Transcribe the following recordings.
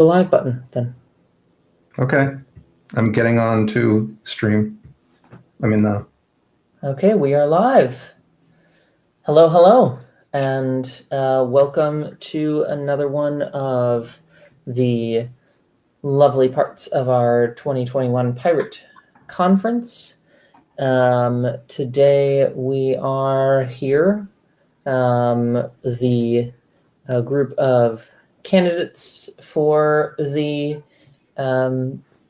the live button then. Okay. I'm getting on to stream. Okay, we are live. Hello, and welcome to another one of the lovely parts of our 2021 Pirate Conference. Today we are here, the group of candidates for the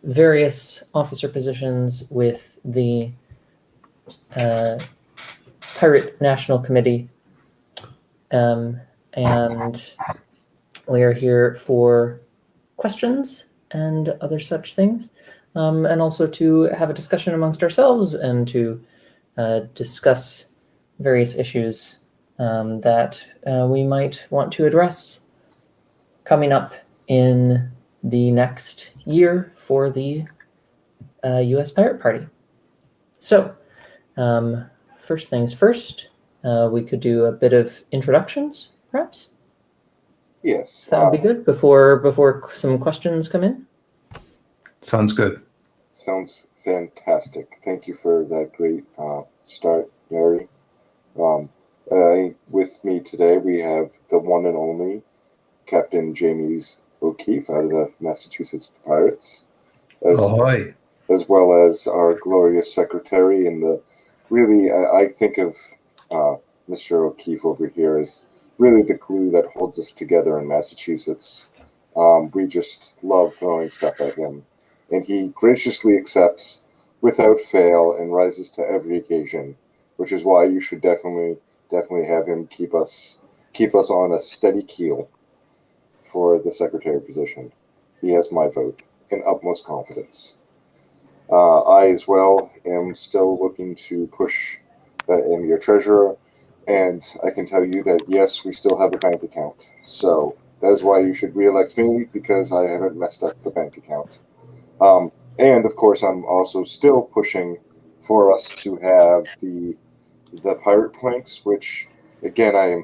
various officer positions with the Pirate National Committee, and we are here for questions and other such things, and also to have a discussion amongst ourselves and to discuss various issues that we might want to address coming up in the next year for the U.S. Pirate Party. So, first things first, we could do a bit of introductions, perhaps? Yes. That would be good before some questions come in. Sounds good. Sounds fantastic. Thank you for that great start, Larry. With me today, we have the one and only Captain James O'Keefe out of the Massachusetts Pirates. Ahoy. As well as our glorious secretary, and I think of Mr. O'Keefe over here as really the glue that holds us together in Massachusetts. We just love throwing stuff at him, and he graciously accepts without fail and rises to every occasion, which is why you should definitely have him keep us on a steady keel for the secretary position. He has my vote and utmost confidence. I as well am still looking to push that am your treasurer, and I can tell you that yes, we still have a bank account. So that is why you should re-elect me, because I haven't messed up the bank account. And of course, I'm also still pushing for us to have the pirate planks, which again I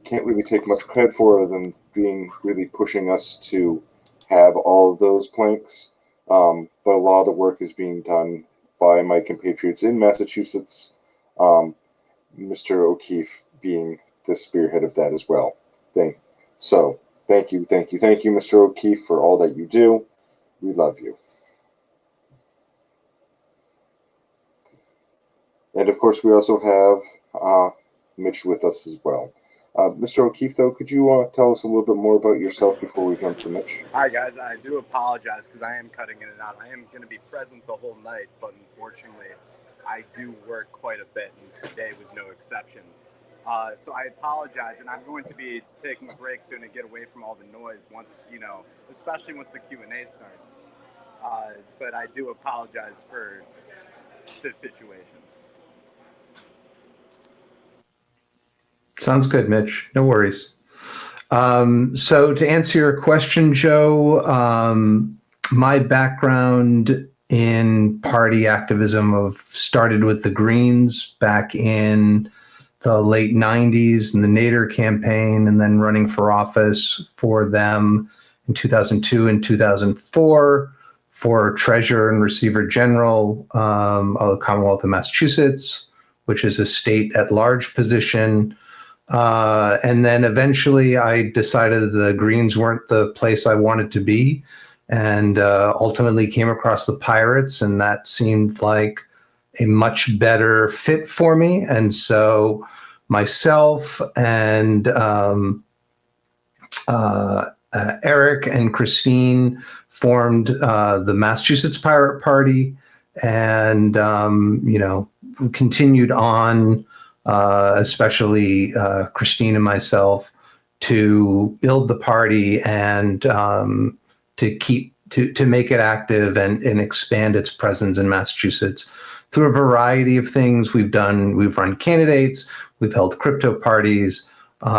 can't really take much credit for, other than being really pushing us to have all of those planks. But a lot of the work is being done by my compatriots in Massachusetts, Mr. O'Keefe being the spearhead of that as well. Thank you, Mr. O'Keefe, for all that you do. We love you. And of course, we also have Mitch with us as well. Mr. O'Keefe, though, could you tell us a little bit more about yourself before we jump to Mitch? Hi, guys. I do apologize because I am cutting in and out. I am going to be present the whole night, but unfortunately, I do work quite a bit, and today was no exception. So I apologize, and I'm going to be taking a break soon to get away from all the noise once, especially once the Q&A starts. But I do apologize for the situation. Sounds good, Mitch. No worries. So to answer your question, Joe, my background in party activism started with the Greens back in the late 90s in the Nader campaign, and then running for office for them in 2002 and 2004 for Treasurer and Receiver General of the Commonwealth of Massachusetts, which is a state at large position. And then eventually I decided the Greens weren't the place I wanted to be, and ultimately came across the Pirates, and that seemed like a much better fit for me. And so myself and Eric and Christine formed the Massachusetts Pirate Party, and continued on, especially Christine and myself, to build the party and to make it active and expand its presence in Massachusetts through a variety of things. We've run candidates, we've held crypto parties.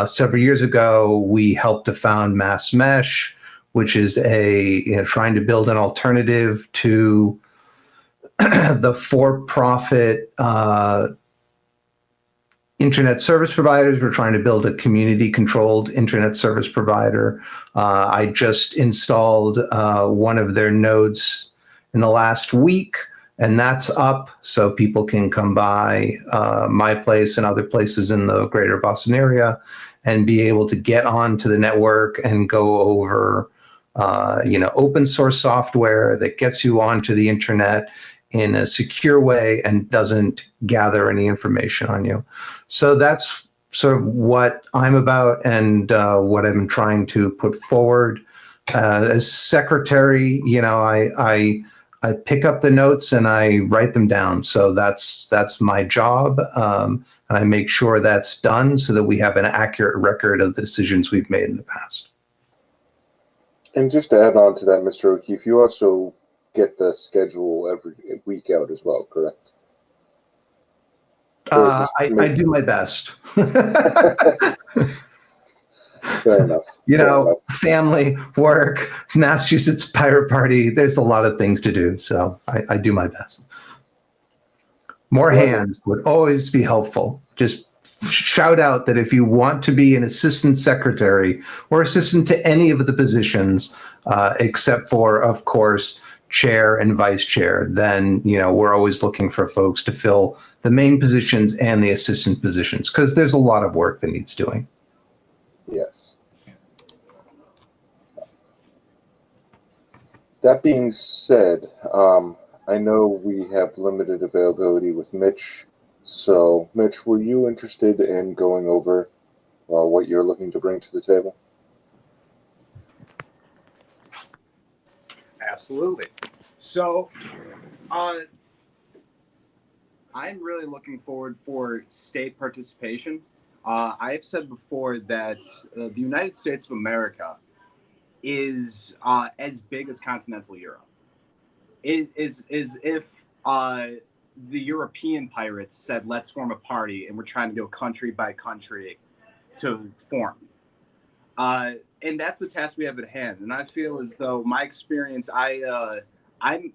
Several years ago, we helped to found Mass Mesh, which is trying to build an alternative to the for-profit internet service providers. We're trying to build a community-controlled internet service provider. I just installed one of their nodes in the last week, and that's up, so people can come by my place and other places in the greater Boston area and be able to get onto the network and go over open source software that gets you onto the internet in a secure way and doesn't gather any information on you. So that's sort of what I'm about and what I'm trying to put forward. As secretary, I pick up the notes and I write them down. So that's my job. And I make sure that's done so that we have an accurate record of the decisions we've made in the past. And just to add on to that, Mr. O'Keefe, you also get the schedule every week out as well, correct? I do my best. Fair enough. Family, work, Massachusetts Pirate Party. There's a lot of things to do, so I do my best. More hands would always be helpful. Just shout out that if you want to be an assistant secretary or assistant to any of the positions, except for, of course, chair and vice chair, then we're always looking for folks to fill the main positions and the assistant positions because there's a lot of work that needs doing. Yes. That being said, I know we have limited availability with Mitch. So, Mitch, were you interested in going over what you're looking to bring to the table? Absolutely. So, I'm really looking forward for state participation. I've said before that the United States of America is as big as continental Europe. It is if the European pirates said, let's form a party, and we're trying to go country by country to form. And that's the task we have at hand. And I feel as though my experience, I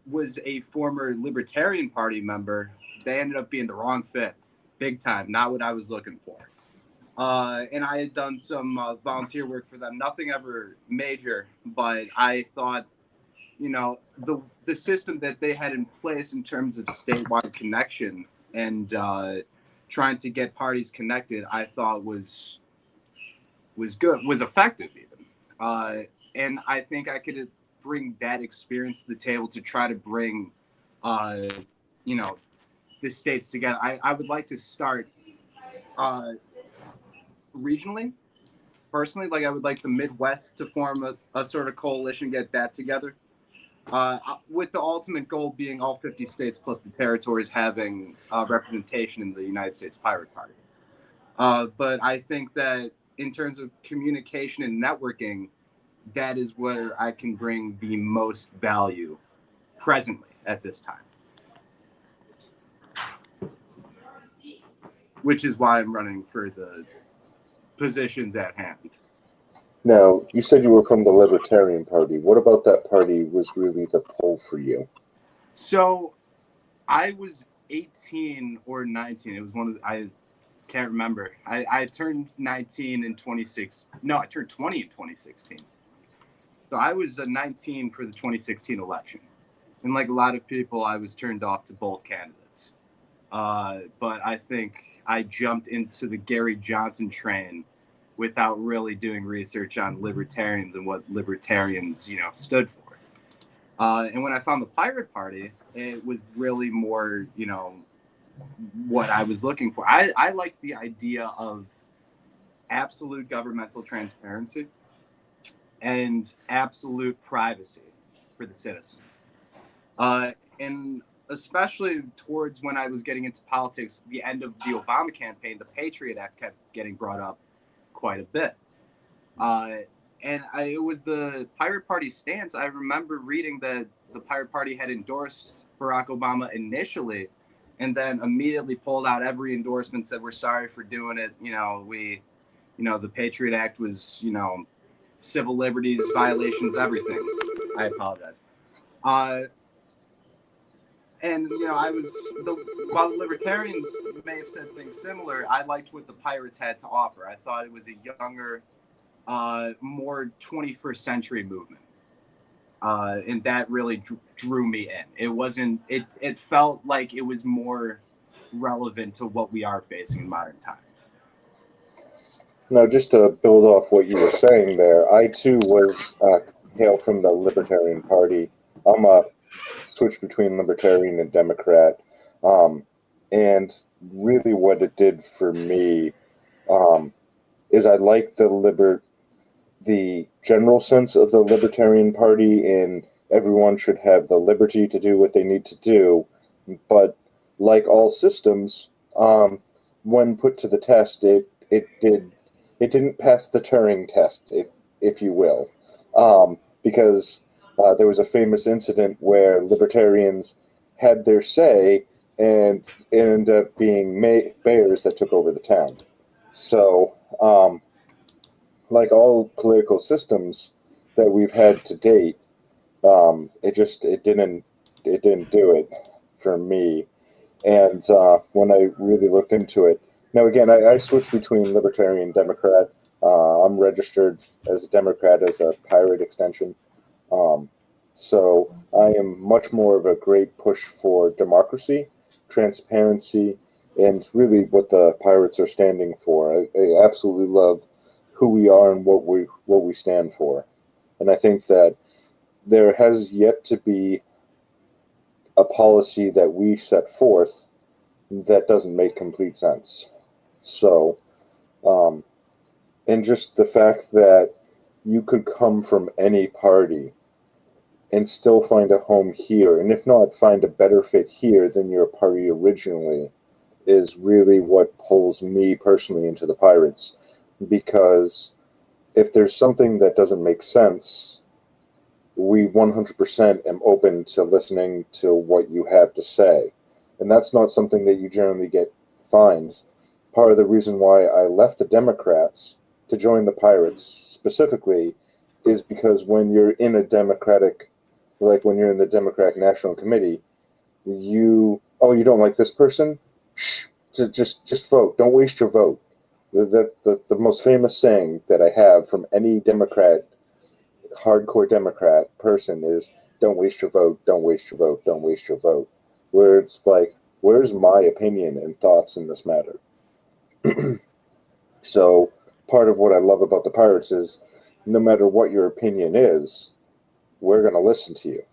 was a former Libertarian Party member. They ended up being the wrong fit, big time, not what I was looking for. And I had done some volunteer work for them, nothing ever major, but I thought, the system that they had in place in terms of statewide connection and trying to get parties connected, I thought was good, was effective even. And I think I could bring that experience to the table to try to bring, the states together. I would like to start regionally, personally. Like I would like the Midwest to form a sort of coalition, get that together. With the ultimate goal being all 50 states plus the territories having representation in the United States Pirate Party. But I think that in terms of communication and networking, that is where I can bring the most value presently at this time. Which is why I'm running for the positions at hand. Now, you said you were from the Libertarian Party. What about that party was really the pull for you? So I was 18 or 19. It was one of the, I can't remember. I turned 19 in 26. No, I turned 20 in 2016. So I was 19 for the 2016 election. And like a lot of people, I was turned off to both candidates. But I think I jumped into the Gary Johnson train without really doing research on libertarians and what libertarians, stood for. And when I found the Pirate Party, it was really more, what I was looking for. I liked the idea of absolute governmental transparency and absolute privacy for the citizens. And especially towards when I was getting into politics, the end of the Obama campaign, the Patriot Act kept getting brought up quite a bit. And it was the Pirate Party stance. I remember reading that the Pirate Party had endorsed Barack Obama initially, and then immediately pulled out every endorsement, said, we're sorry for doing it. The Patriot Act was, civil liberties, violations, everything. I apologize. and while the libertarians may have said things similar, I liked what the Pirates had to offer. I thought it was a younger, more 21st century movement, and that really drew me in. It wasn't. It felt like it was more relevant to what we are facing in modern times. Now, just to build off what you were saying there, I too was hail from the Libertarian Party. I'm a switch between Libertarian and Democrat, and really what it did for me is I like the general sense of the Libertarian Party, and everyone should have the liberty to do what they need to do. But like all systems, when put to the test, it didn't pass the Turing test, if you will, because there was a famous incident where libertarians had their say and it ended up being bears that took over the town. So, like all political systems that we've had to date, it didn't do it for me. And when I really looked into it, now again, I switched between Libertarian and Democrat. I'm registered as a Democrat as a pirate extension. So I am much more of a great push for democracy, transparency, and really what the pirates are standing for. I absolutely love who we are and what we stand for. And I think that there has yet to be a policy that we set forth that doesn't make complete sense. So, and just the fact that you could come from any party and still find a home here, and if not, find a better fit here than your party originally, is really what pulls me personally into the Pirates. Because if there's something that doesn't make sense, we 100% am open to listening to what you have to say. And that's not something that you generally find. Part of the reason why I left the Democrats to join the Pirates specifically is because when you're in a Democratic, like when you're in the Democratic National Committee, you don't like this person? Shh, just vote. Don't waste your vote. The most famous saying that I have from any Democrat, hardcore Democrat person is, don't waste your vote, don't waste your vote, don't waste your vote. Where it's like, where's my opinion and thoughts in this matter? So part of what I love about the Pirates is no matter what your opinion is, we're going to listen to you.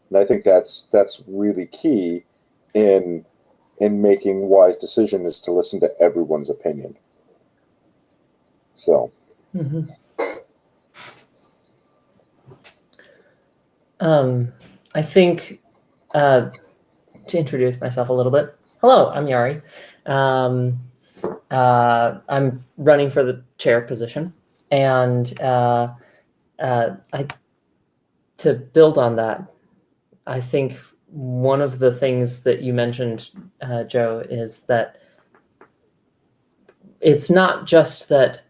And I think that's really key in making wise decisions, is to listen to everyone's opinion. So. Mm-hmm. I think to introduce myself a little bit. Hello, I'm Yari. I'm running for the chair position, and to build on that, I think one of the things that you mentioned, Joe, is that it's not just that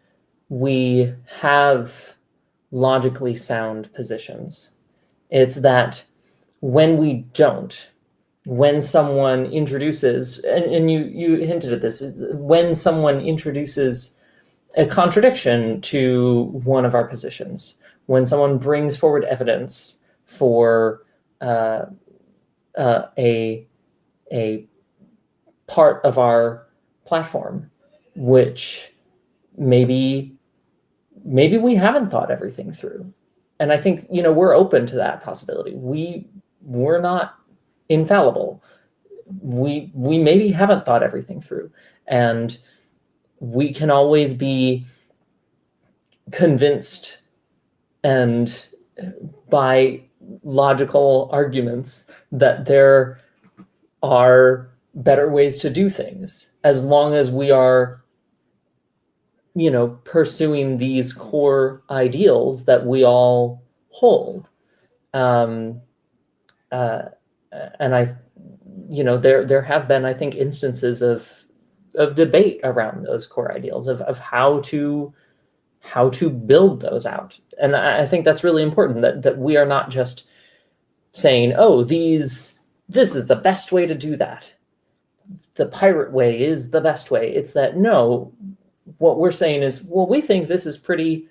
we have logically sound positions. It's that when we don't, when someone introduces, and you hinted at this, when someone introduces a contradiction to one of our positions, when someone brings forward evidence for a part of our platform, which maybe we haven't thought everything through. And I think, we're open to that possibility. We're not infallible. We maybe haven't thought everything through, and we can always be convinced and by logical arguments that there are better ways to do things, as long as we are pursuing these core ideals that we all hold. And there have been, I think, instances of debate around those core ideals of how to build those out. And I think that's really important, that we are not just saying, oh, these this is the best way to do that. The pirate way is the best way. It's that, no, what we're saying is, well, we think this is pretty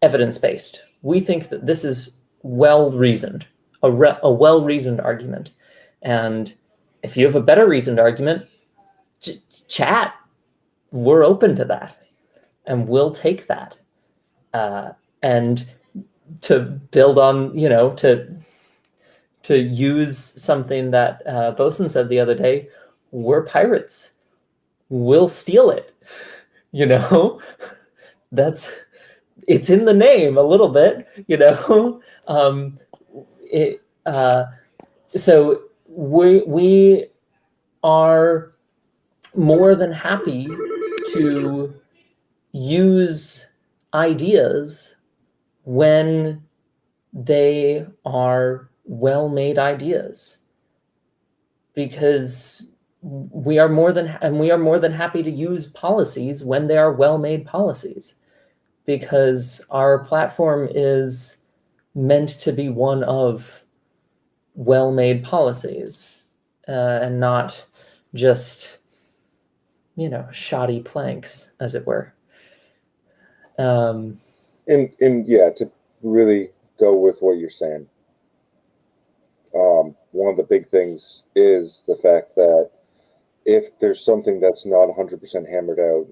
evidence-based. We think that this is well-reasoned, a well-reasoned argument. And if you have a better reasoned argument, chat. We're open to that. And we'll take that. And to build on, to use something that Bosun said the other day, we're pirates. We'll steal it. It's in the name a little bit, so we are more than happy to use ideas when they are well-made ideas, because we are more than happy to use policies when they are well-made policies, because our platform is meant to be one of well-made policies, and not just shoddy planks, as it were. And yeah, to really go with what you're saying, one of the big things is the fact that if there's something that's not 100% hammered out,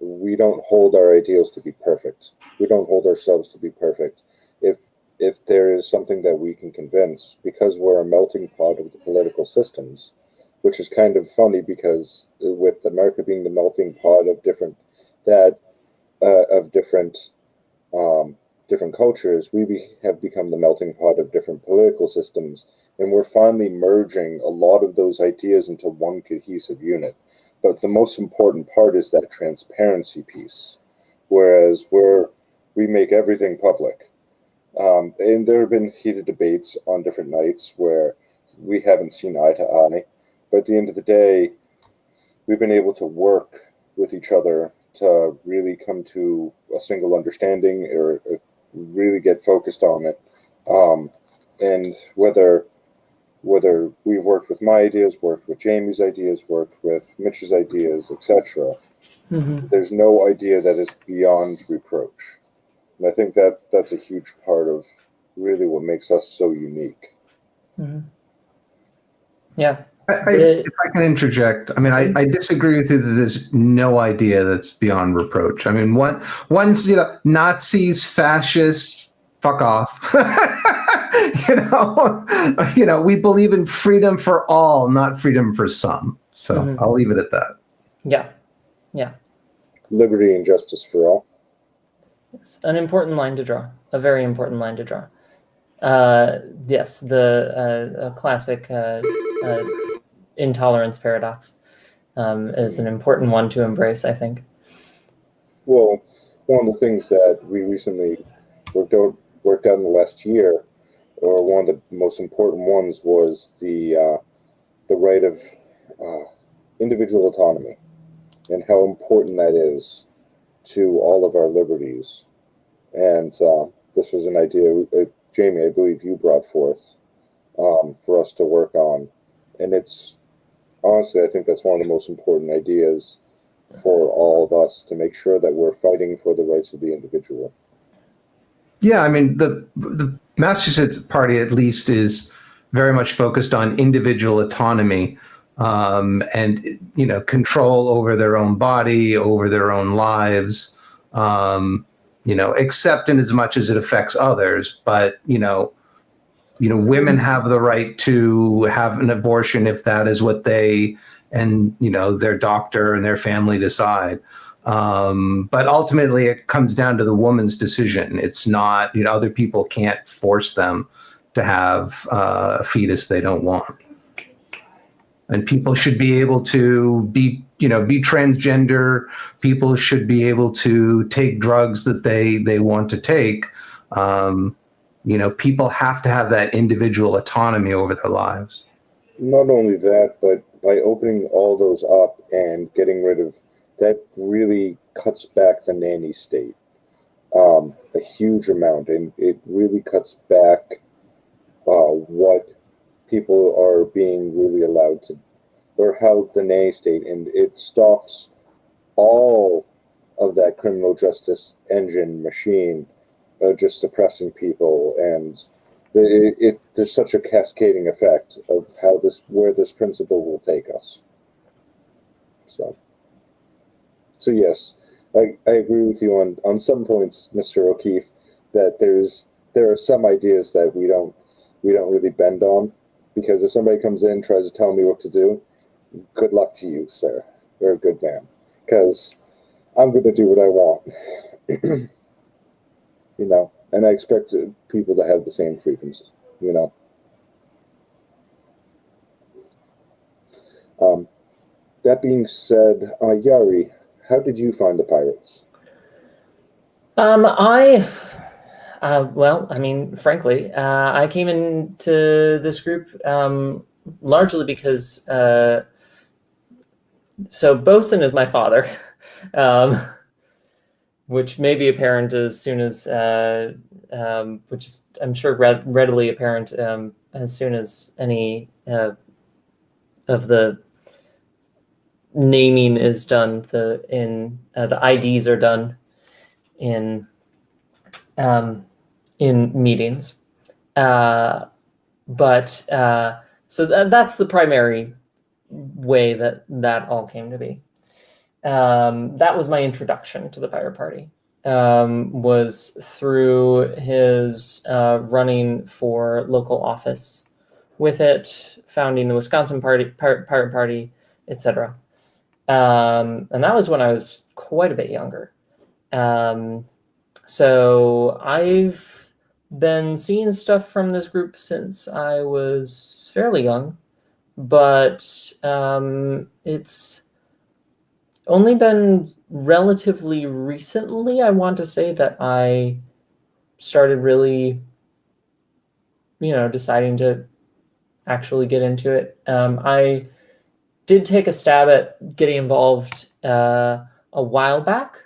we don't hold our ideals to be perfect. We don't hold ourselves to be perfect. If there is something that we can convince, because we're a melting pot of the political systems, which is kind of funny because with America being the melting pot of different cultures, we have become the melting pot of different political systems, and we're finally merging a lot of those ideas into one cohesive unit. But the most important part is that transparency piece, whereas we make everything public. And there have been heated debates on different nights where we haven't seen eye to eye, but at the end of the day, we've been able to work with each other to really come to a single understanding, or really get focused on it. And whether we've worked with my ideas, worked with Jamie's ideas, worked with Mitch's ideas, etc., there's no idea that is beyond reproach. And I think that that's a huge part of really what makes us so unique. Yeah. If I can interject, I mean, I disagree with you that there's no idea that's beyond reproach. I mean, once Nazis, fascists, fuck off. We believe in freedom for all, not freedom for some. So I'll leave it at that. Yeah. Liberty and justice for all. It's an important line to draw. A very important line to draw. Yes, the classic intolerance paradox is an important one to embrace, I think. Well, one of the things that we recently worked out in the last year, or one of the most important ones, was the right of individual autonomy, and how important that is to all of our liberties. And this was an idea, Jamie, I believe you brought forth for us to work on. And it's honestly, I think that's one of the most important ideas for all of us, to make sure that we're fighting for the rights of the individual. Yeah, I mean, the Massachusetts Party, at least, is very much focused on individual autonomy, and control over their own body, over their own lives, except in as much as it affects others. But women have the right to have an abortion if that is what they and their doctor and their family decide. But ultimately, it comes down to the woman's decision. It's not, other people can't force them to have a fetus they don't want. And people should be able to be transgender. People should be able to take drugs that they want to take. People have to have that individual autonomy over their lives. Not only that, but by opening all those up and getting rid of that, really cuts back the nanny state a huge amount, and it really cuts back what people are being really allowed to, or held the nay state, and it stops all of that criminal justice engine machine just suppressing people, and there's such a cascading effect of how where this principle will take us. So yes, I agree with you on some points, Mr. O'Keefe, that there are some ideas that we don't really bend on, because if somebody comes in and tries to tell me what to do, good luck to you, sir. You're a good man, because I'm going to do what I want. And I expect people to have the same freedoms, That being said, Yari, how did you find the pirates? Well, I mean, frankly, I came into this group largely because so Bosun is my father, which may be apparent as soon as, which is, I'm sure, readily apparent as soon as any of the naming is done. The IDs are done in meetings, but so that's the primary way that all came to be. That was my introduction to the Pirate Party, was through his running for local office with it, founding the Wisconsin Pirate Party, etc. And that was when I was quite a bit younger. So I've been seeing stuff from this group since I was fairly young, but it's only been relatively recently, I want to say, that I started really, deciding to actually get into it. I did take a stab at getting involved a while back.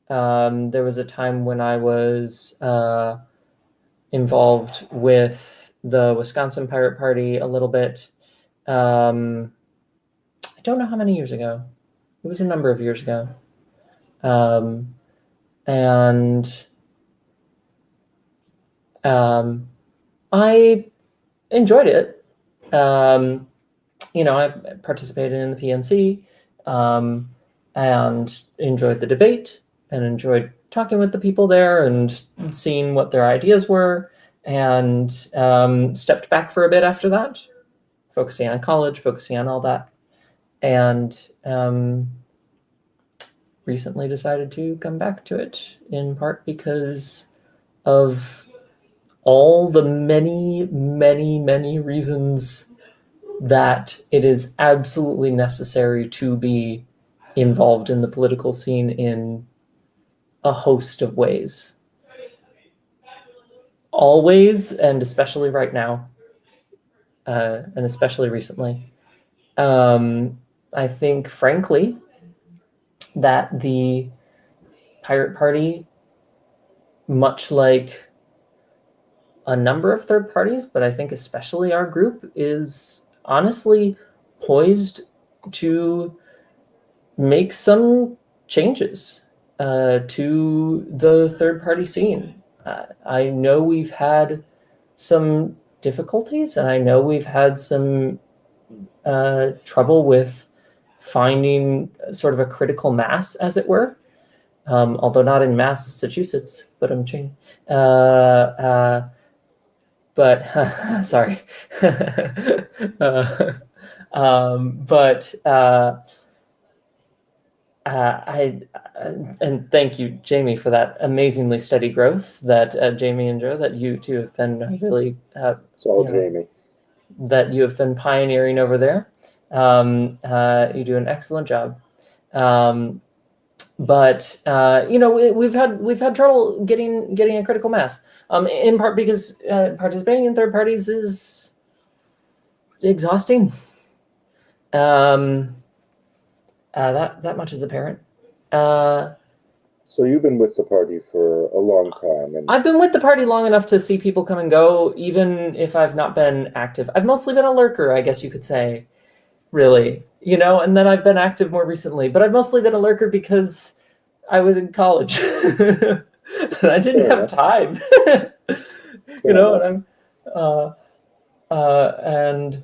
There was a time when I was involved with the Wisconsin Pirate Party a little bit. I don't know how many years ago. It was a number of years ago. And I enjoyed it. I participated in the PNC and enjoyed the debate and enjoyed talking with the people there and seeing what their ideas were, and stepped back for a bit after that, focusing on college, focusing on all that, and recently decided to come back to it, in part because of all the many, many, many reasons that it is absolutely necessary to be involved in the political scene in a host of ways. Always, and especially right now, and especially recently. I think, frankly, that the Pirate Party, much like a number of third parties, but I think especially our group, is honestly poised to make some changes to the third party scene. I know we've had some difficulties, and I know we've had some trouble with finding sort of a critical mass, as it were, although not in Massachusetts, but I'm changing. But sorry. And thank you, Jamie, for that amazingly steady growth that Jamie and Joe, that you two have been really It's all Jamie. that you have been pioneering over there. You do an excellent job. But we've had trouble getting a critical mass, in part because participating in third parties is exhausting. That much is apparent. So So you've been with the party for a long time, and I've been with the party long enough to see people come and go, even if I've not been active. I've mostly been a lurker, I guess you could say, really. And then I've been active more recently. But I've mostly been a lurker because I was in college. And I didn't Fair have enough. time. Fair enough. And and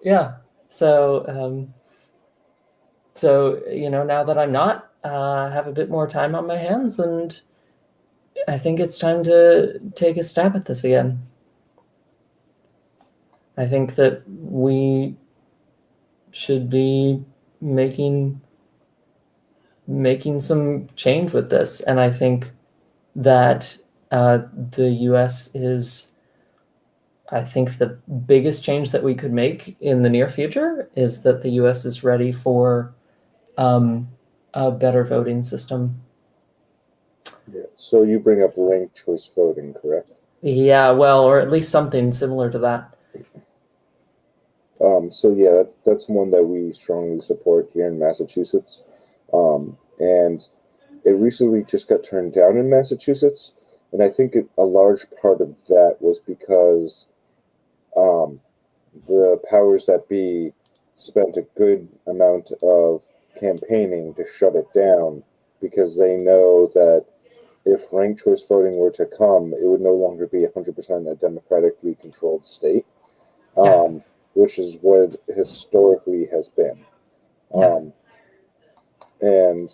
yeah. So now that I'm not, I have a bit more time on my hands, and I think it's time to take a stab at this again. I think that we should be making some change with this, and I think that the U.S. is. I think the biggest change that we could make in the near future is that the U.S. is ready for a better voting system. Yeah. So you bring up ranked choice voting, correct? Yeah, well, or at least something similar to that. So yeah, that's one that we strongly support here in Massachusetts, and it recently just got turned down in Massachusetts, and I think a large part of that was because the powers that be spent a good amount of campaigning to shut it down because they know that if ranked choice voting were to come, it would no longer be 100% a democratically controlled state, which is what historically has been. And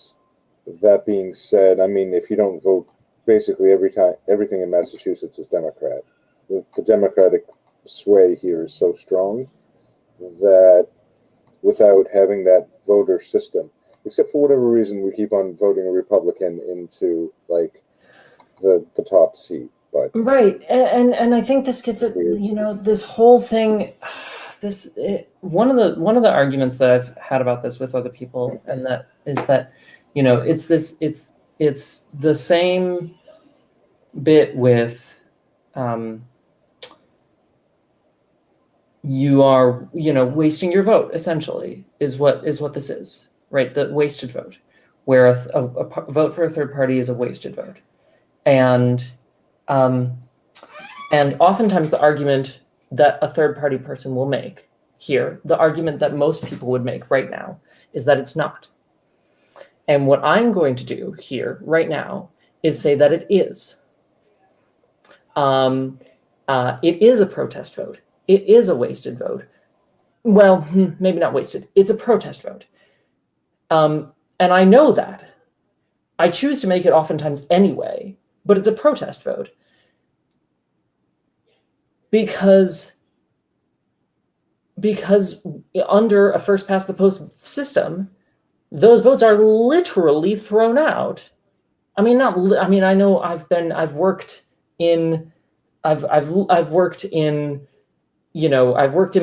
that being said, I mean, if you don't vote, basically everything in Massachusetts is Democrat. The Democratic sway here is so strong that without having that voter system, except for whatever reason, we keep on voting a Republican into like the top seat. But Right, and I think this gets at this whole thing. One of the arguments that I've had about this with other people, and that is that it's the same bit with you are wasting your vote, essentially, is what this is, right? The wasted vote, where a vote for a third party is a wasted vote. And oftentimes the argument that a third party person will make here, the argument that most people would make right now, is that it's not. And what I'm going to do here right now is say that it is. It is a protest vote. It is a wasted vote. Well, maybe not wasted. It's a protest vote. And I know that. I choose to make it oftentimes anyway, but it's a protest vote. Because under a first past the post system, those votes are literally thrown out. I mean, I know I've worked in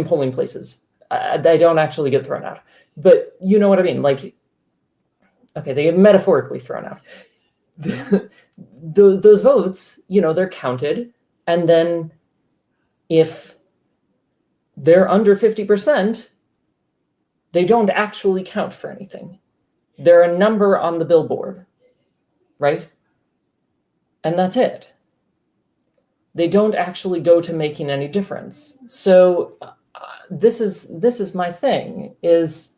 polling places. They don't actually get thrown out, but you know what I mean? Like, okay, they get metaphorically thrown out. Those votes, they're counted, and then if they're under 50%, they don't actually count for anything. They're a number on the billboard, right? And that's it. They don't actually go to making any difference. So this is my thing, is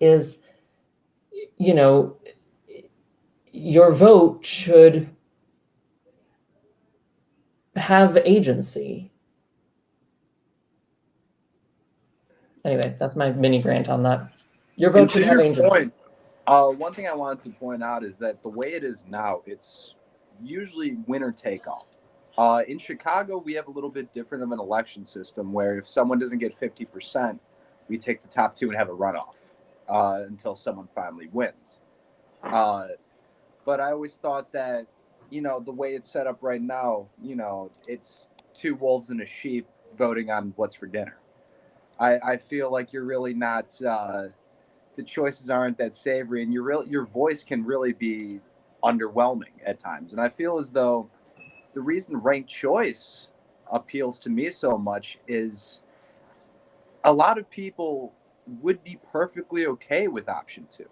your vote should have agency. Anyway, that's my mini rant on that. Your vote should have agency. One thing I wanted to point out is that the way it is now, it's usually winner take all. In Chicago, we have a little bit different of an election system where if someone doesn't get 50%, we take the top two and have a runoff until someone finally wins. But I always thought that, the way it's set up right now, it's two wolves and a sheep voting on what's for dinner. I feel like you're really not, the choices aren't that savory, and your voice can really be underwhelming at times. And I feel as though the reason ranked choice appeals to me so much is a lot of people would be perfectly okay with option 2.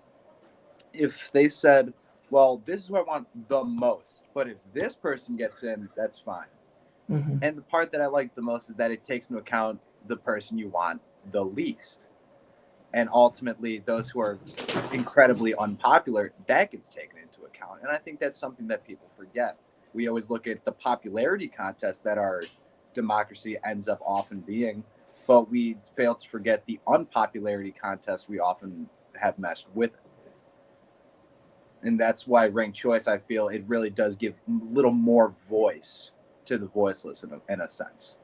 If they said, well, this is who I want the most, but if this person gets in, that's fine. Mhm. And the part that I like the most is that it takes into account the person you want the least. And ultimately, those who are incredibly unpopular, that gets taken into account. And I think that's something that people forget. We always look at the popularity contest that our democracy ends up often being, but we fail to forget the unpopularity contest we often have meshed with it. And that's why ranked choice, I feel it really does give a little more voice to the voiceless in a sense.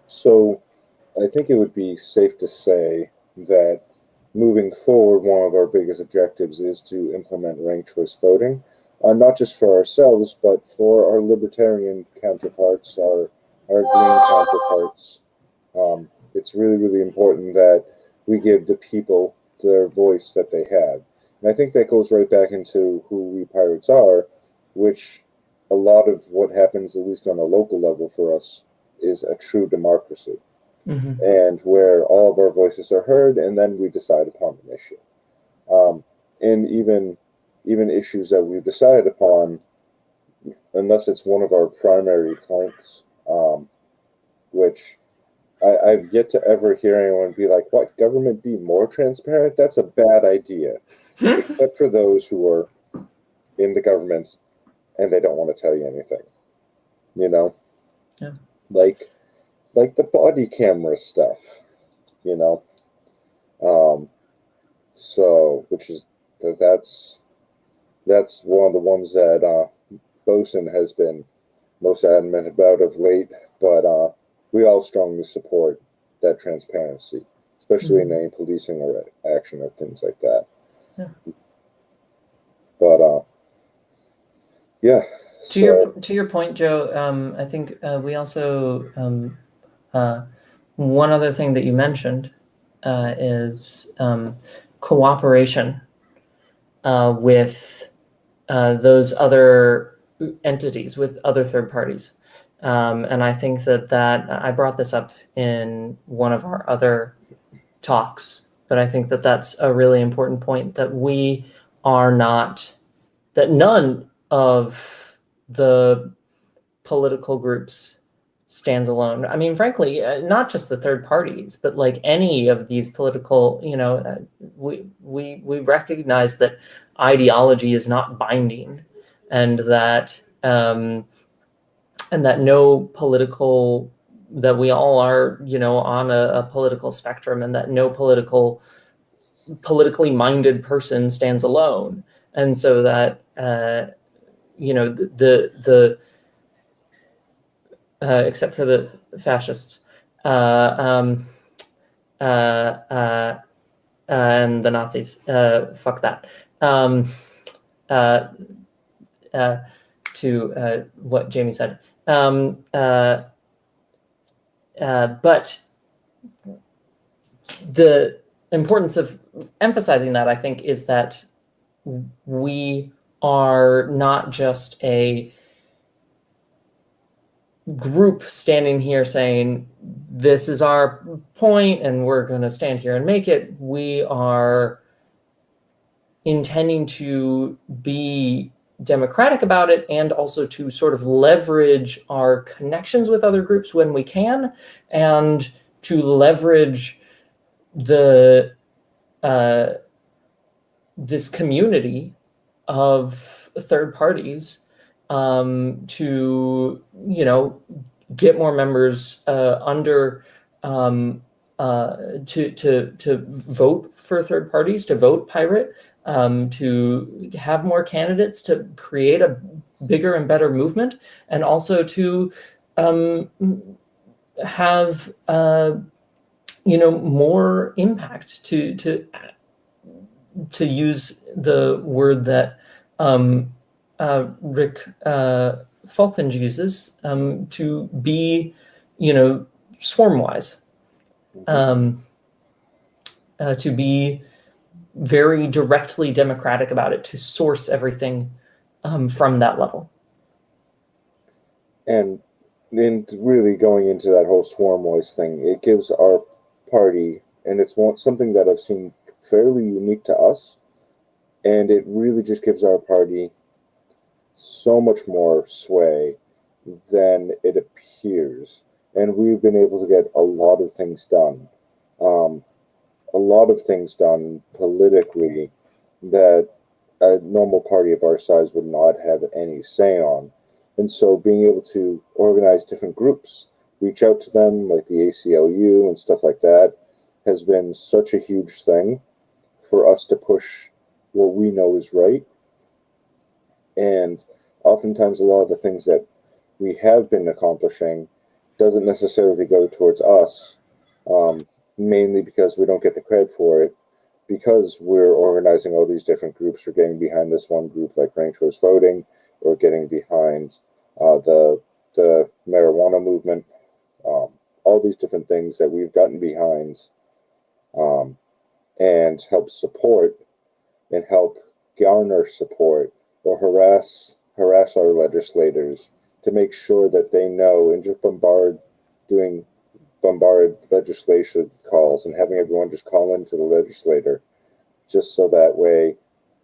So I think it would be safe to say that moving forward, one of our biggest objectives is to implement ranked choice voting, not just for ourselves, but for our libertarian counterparts, our green counterparts. It's really, really important that we give the people their voice that they have. And I think that goes right back into who we pirates are, which a lot of what happens, at least on a local level for us, is a true democracy, Mhm. and where all of our voices are heard, and then we decide upon an issue. And even issues that we've decided upon, unless it's one of our primary points, which I've yet to ever hear anyone be like, "What, government be more transparent? That's a bad idea." Except for those who are in the government and they don't want to tell you anything, you know, Yeah. like the body camera stuff, you know. So which is that's one of the ones that Bosun has been most adamant about of late, but we all strongly support that transparency, especially in any policing or action or things like that. Yeah. But yeah. To your point, Joe, I think we also one other thing that you mentioned is cooperation with those other entities, with other third parties. And I think that I brought this up in one of our other talks, but I think that that's a really important point, that we are not, that none of the political groups stands alone. I mean, frankly, not just the third parties, but like any of these political, we recognize that ideology is not binding, and that no political, that we all are, on a political spectrum, and that no politically minded person stands alone. And so that the except for the fascists and the Nazis, fuck that. To what Jamie said. But the importance of emphasizing that, I think, is that we are not just a group standing here saying, this is our point and we're going to stand here and make it. We are intending to be democratic about it, and also to sort of leverage our connections with other groups when we can, and to leverage the this community of third parties to get more members under to vote for third parties, to vote pirate, to have more candidates, to create a bigger and better movement, and also to have more impact, to use the word that Rick Falkland uses, to be, swarm-wise, to be very directly democratic about it, to source everything from that level. And in really going into that whole swarm-wise thing, it gives our party, and it's something that I've seen fairly unique to us, And it really just gives our party so much more sway than it appears. And we've been able to get a lot of things done. A lot of things done politically that a normal party of our size would not have any say on. And so being able to organize different groups, reach out to them like the ACLU and stuff like that, has been such a huge thing for us to push what we know is right. And oftentimes a lot of the things that we have been accomplishing doesn't necessarily go towards us, mainly because we don't get the credit for it, because we're organizing all these different groups or getting behind this one group like ranked choice voting, or getting behind the marijuana movement, all these different things that we've gotten behind and help support and help garner support or harass our legislators to make sure that they know, and just bombard legislation calls and having everyone just call into the legislator, just so that way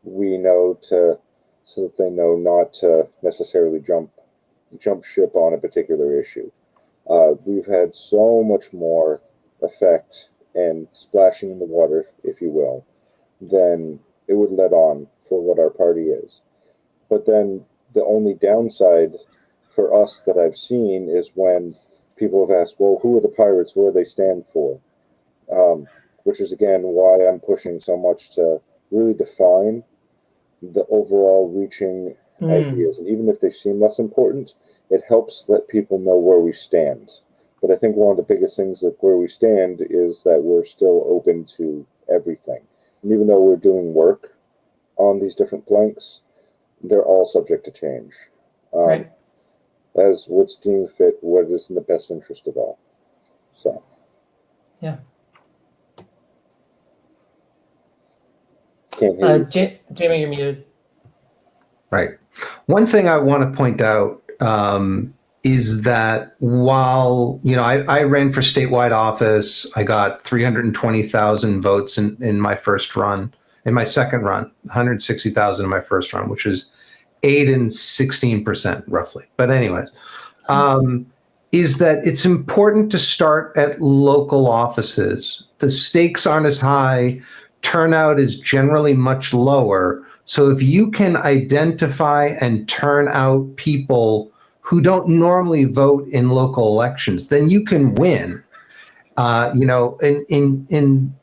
we know so that they know not to necessarily jump ship on a particular issue. We've had so much more effect and splashing in the water, if you will, than it would let on for what our party is. But then the only downside for us that I've seen is when people have asked, well, who are the pirates? What do they stand for? Which is, again, why I'm pushing so much to really define the overall reaching ideas. And even if they seem less important, it helps let people know where we stand. But I think one of the biggest things that where we stand is that we're still open to everything. And even though we're doing work on these different planks, they're all subject to change. Right. As what's deemed fit, what is in the best interest of all. So. Yeah. Can't hear you. Jamie, you're muted. Right. One thing I want to point out is that while, I ran for statewide office, I got 320,000 votes in my first run. In my second run, 160,000 in my first run, which is 8 and 16% roughly. But anyways, is that it's important to start at local offices. The stakes aren't as high, turnout is generally much lower. So if you can identify and turn out people who don't normally vote in local elections, then you can win. In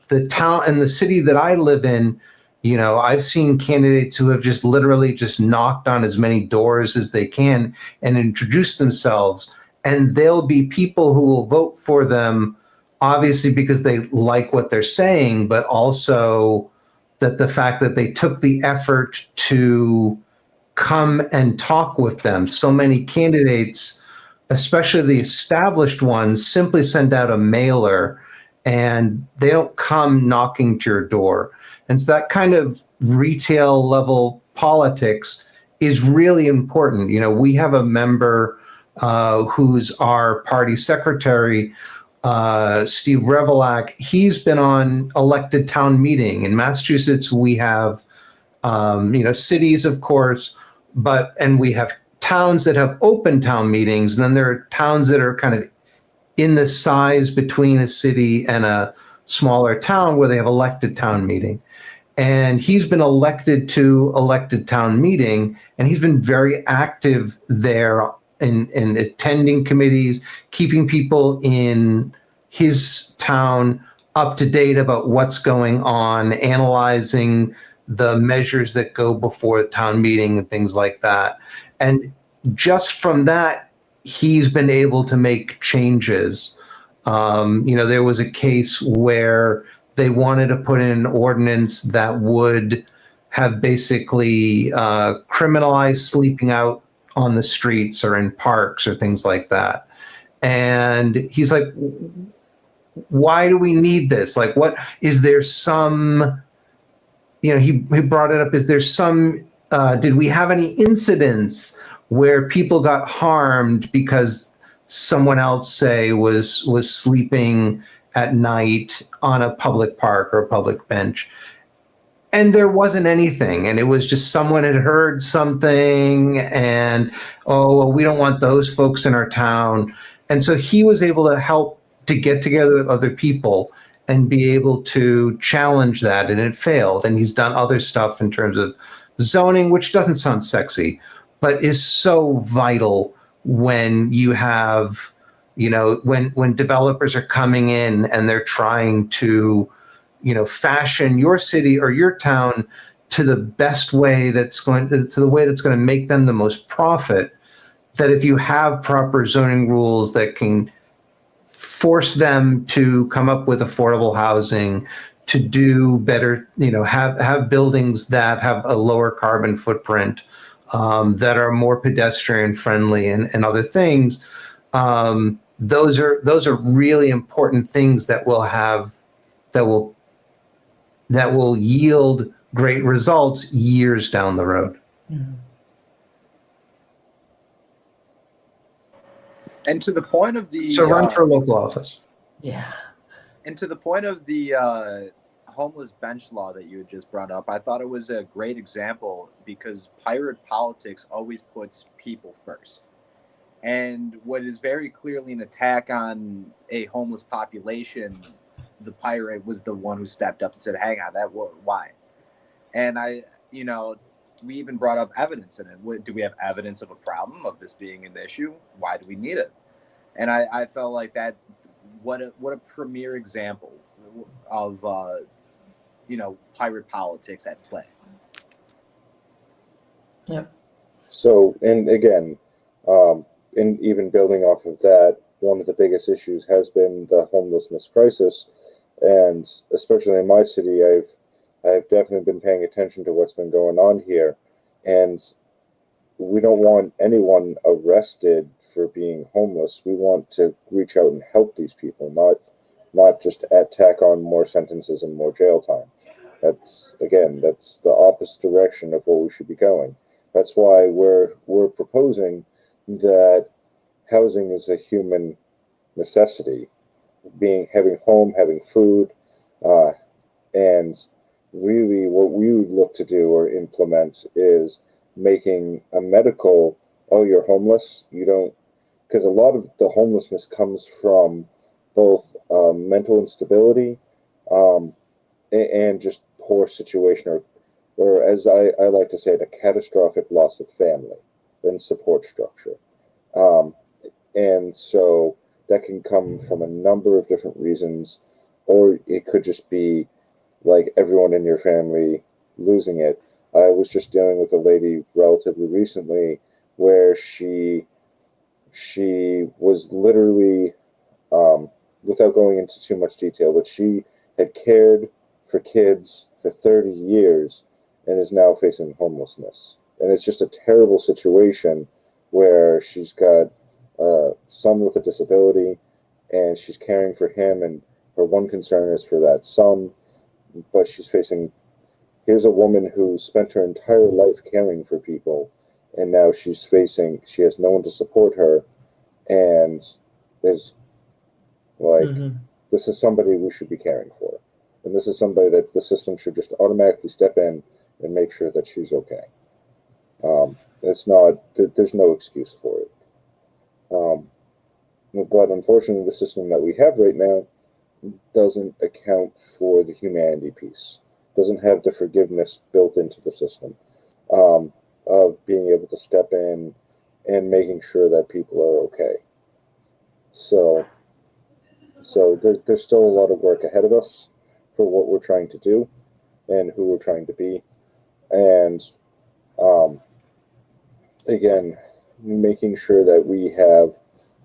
the town and the city that I live in, I've seen candidates who have just literally just knocked on as many doors as they can and introduce themselves. And there'll be people who will vote for them, obviously because they like what they're saying, but also that the fact that they took the effort to come and talk with them. So many candidates, especially the established ones, simply send out a mailer and they don't come knocking to your door. And so that kind of retail level politics is really important. We have a member who's our party secretary, Steve Revelak. He's been on elected town meeting. In Massachusetts, we have, cities, of course, and we have towns that have open town meetings. And then there are towns that are kind of in the size between a city and a smaller town where they have elected town meeting. And he's been elected to elected town meeting, and he's been very active there in attending committees, keeping people in his town up to date about what's going on, analyzing the measures that go before the town meeting and things like that. And just from that, he's been able to make changes. There was a case where they wanted to put in an ordinance that would have basically criminalized sleeping out on the streets or in parks or things like that. And he's like, why do we need this? Like, what is there some, he brought it up. Is there some, did we have any incidents where people got harmed because someone else, say, was sleeping at night on a public park or a public bench? and there wasn't anything, and it was just someone had heard something, and oh, well, we don't want those folks in our town. And so he was able to help to get together with other people and be able to challenge that, and it failed. And he's done other stuff in terms of zoning, which doesn't sound sexy, but is so vital when you have, when developers are coming in and they're trying to, fashion your city or your town to the best way to the way that's going to make them the most profit. That if you have proper zoning rules that can force them to come up with affordable housing, to do better, have buildings that have a lower carbon footprint, that are more pedestrian friendly and other things. Those are really important things that will yield great results years down the road. Mhm. And to the point of the So run for local office. Yeah. And to the point of the homeless bench law that you had just brought up, I thought it was a great example because pirate politics always puts people first. And what is very clearly an attack on a homeless population, the pirate was the one who stepped up and said, "Hang on, why?" And we even brought up evidence in it. Do we have evidence of a problem of this being an issue? Why do we need it? And I felt like that. What a premier example of pirate politics at play. Yep. So, and again, and even building off of that, one of the biggest issues has been the homelessness crisis, and especially in my city, I've definitely been paying attention to what's been going on here, and we don't want anyone arrested for being homeless. We want to reach out and help these people, not just tack on more sentences and more jail time. That's the opposite direction of where we should be going. That's why we're proposing that housing is a human necessity. Having home, having food, and really what we would look to do or implement is making a medical, oh, you're homeless, you don't, because a lot of the homelessness comes from both mental instability and just poor situation, or as I like to say, the catastrophic loss of family and support structure. And so that can come from a number of different reasons, or it could just be like everyone in your family losing it. I was just dealing with a lady relatively recently where she was literally, without going into too much detail, but she had cared for kids for 30 years and is now facing homelessness. And it's just a terrible situation where she's got a son with a disability and she's caring for him, and her one concern is for that son, but here's a woman who spent her entire life caring for people, and now she has no one to support her, and there's this is somebody we should be caring for, and this is somebody that the system should just automatically step in and make sure that she's okay. There's no excuse for it. But unfortunately, the system that we have right now doesn't account for the humanity piece, doesn't have the forgiveness built into the system, of being able to step in and making sure that people are okay. So there's still a lot of work ahead of us for what we're trying to do and who we're trying to be. And again, making sure that we have